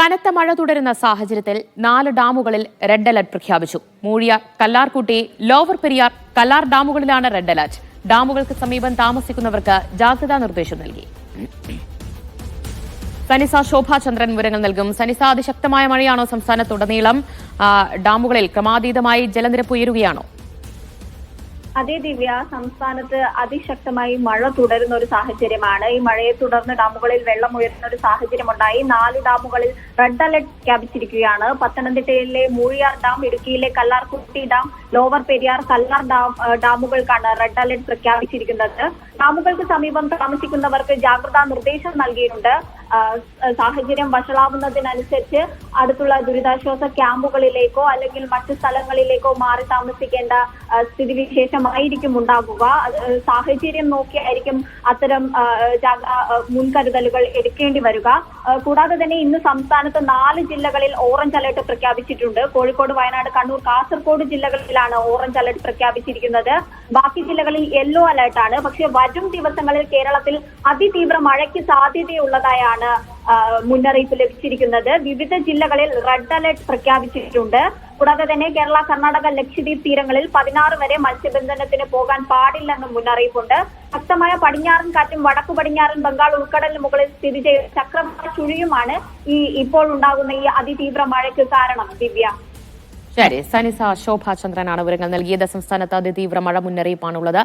കനത്ത മഴ തുടരുന്ന സാഹചര്യത്തിൽ 4 ഡാമുകളിൽ റെഡ് അലർട്ട് പ്രഖ്യാപിച്ചു. മൂഴിയാർ, കല്ലാർകുട്ടി, ലോവർ പെരിയാർ, കല്ലാർ ഡാമുകളിലാണ് റെഡ് അലർട്ട്. ഡാമുകൾക്ക് സമീപം താമസിക്കുന്നവർക്ക് ജാഗ്രതാ നിർദ്ദേശം നൽകി. സനിസ ശോഭാചന്ദ്രൻ വിവരങ്ങൾ നൽകും. സനിസ, അതിശക്തമായ മഴയാണോ സംസ്ഥാനത്തുടനീളം? ഡാമുകളിൽ ക്രമാതീതമായി ജലനിരപ്പ് ഉയരുകയാണോ? അതേ ദിവ്യ, സംസ്ഥാനത്ത് അതിശക്തമായി മഴ തുടരുന്ന ഒരു സാഹചര്യമാണ്. ഈ മഴയെ തുടർന്ന് ഡാമുകളിൽ വെള്ളം ഉയരുന്ന ഒരു സാഹചര്യമുണ്ടായി. 4 ഡാമുകളിൽ റെഡ് അലർട്ട് പ്രഖ്യാപിച്ചിരിക്കുകയാണ്. പത്തനംതിട്ടയിലെ മൂഴിയാർ ഡാം, ഇടുക്കിയിലെ കല്ലാർകുട്ടി ഡാം, ലോവർ പെരിയാർ, കല്ലാർ ഡാമുകൾക്കാണ് റെഡ് അലർട്ട് പ്രഖ്യാപിച്ചിരിക്കുന്നത്. ഡാമുകൾക്ക് സമീപം താമസിക്കുന്നവർക്ക് ജാഗ്രതാ നിർദ്ദേശം നൽകിയിട്ടുണ്ട്. സാഹചര്യം വഷളാവുന്നതിനനുസരിച്ച് അടുത്തുള്ള ദുരിതാശ്വാസ ക്യാമ്പുകളിലേക്കോ അല്ലെങ്കിൽ മറ്റു സ്ഥലങ്ങളിലേക്കോ മാറി താമസിക്കേണ്ട സ്ഥിതിവിശേഷമായിരിക്കും ഉണ്ടാകുക. സാഹചര്യം നോക്കിയായിരിക്കും അത്തരം മുൻകരുതലുകൾ എടുക്കേണ്ടി വരിക. കൂടാതെ തന്നെ ഇന്ന് സംസ്ഥാനത്ത് 4 ജില്ലകളിൽ ഓറഞ്ച് അലർട്ട് പ്രഖ്യാപിച്ചിട്ടുണ്ട്. കോഴിക്കോട്, വയനാട്, കണ്ണൂർ, കാസർഗോഡ് ജില്ലകളിലാണ് ഓറഞ്ച് അലർട്ട് പ്രഖ്യാപിച്ചിരിക്കുന്നത്. ബാക്കി ജില്ലകളിൽ യെല്ലോ അലർട്ടാണ്. പക്ഷേ വരും ദിവസങ്ങളിൽ കേരളത്തിൽ അതിതീവ്ര മഴയ്ക്ക് സാധ്യതയുള്ളതായാണ് മുന്നറിയിപ്പ് ലഭിച്ചിരിക്കുന്നത്. വിവിധ ജില്ലകളിൽ റെഡ് അലർട്ട് പ്രഖ്യാപിച്ചിട്ടുണ്ട്. കൂടാതെ തന്നെ കേരള, കർണാടക, ലക്ഷദ്വീപ് തീരങ്ങളിൽ 16 വരെ മത്സ്യബന്ധനത്തിന് പോകാൻ പാടില്ലെന്നും മുന്നറിയിപ്പുണ്ട്. ശക്തമായ പടിഞ്ഞാറൻ കാറ്റും വടക്കു പടിഞ്ഞാറൻ ബംഗാൾ ഉൾക്കടലിന് മുകളിൽ സ്ഥിതി ചെയ്യുന്ന ചക്രവാത ചുഴിയുമാണ് ഇപ്പോൾ ഉണ്ടാകുന്ന ഈ അതിതീവ്ര മഴയ്ക്ക് കാരണം. ദിവ്യ, ശരി. സനിസ ശോഭാചന്ദ്രനാണ് വിവരങ്ങൾ നൽകിയത്. സംസ്ഥാനത്ത് അതിതീവ്ര മഴ മുന്നറിയിപ്പാണുള്ളത്.